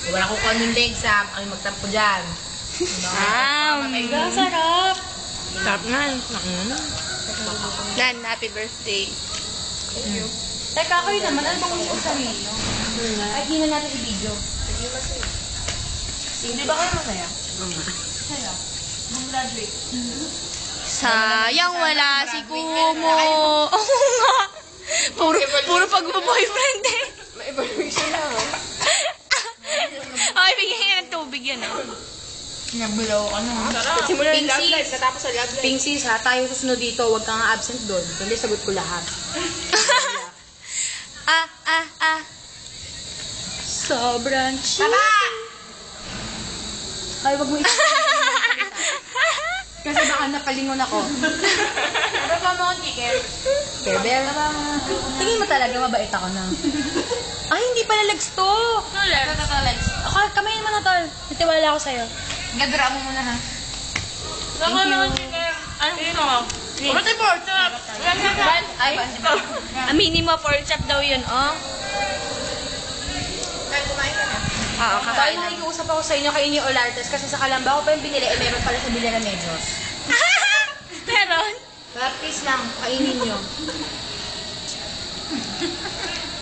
Wala ko konting exam, ang magtampo dyan. Sarap. Sarap nga. Nan, happy birthday. Teka, kayo naman, ano bang gusto sa ninyo? Ay, di na natin i-video. Hindi ba kayo masaya? Masaya. Mag-graduate. Sayang wala si Kumo. Oo nga. Puro pag-boyfriend eh. May evaluation na, oh. Ay, bigyan niya ng tubig yan, oh. Nagbilaw ka na. Simula yung love life, natapos sa love life. Pinksis ha, tayo susunod dito, huwag kang absent doon. Kundi sagot ko lahat. Sobrang chill. Ay, wag mo kasi baka nakalingon ako. Ano ba mo ang ticket? Bebel. Tingin mo talaga mabait ako na. Ay, hindi pala legs to. Ako, kamayin mo na tol. Nitiwala ako sa'yo. Gadra mo muna, ha? Thank you. Ano mo? Urati po, chop! Ay, Aminin mo, pork chop daw yun, oh. Kumain ka na. Oo, Kaya kakain na. nakikiusap ako sa inyo kay Inyo Olartes kasi sa Kalamba ko pa yung binili, eh meron pala sa Villa Remedios. Meron? Kaya please lang, kainin nyo.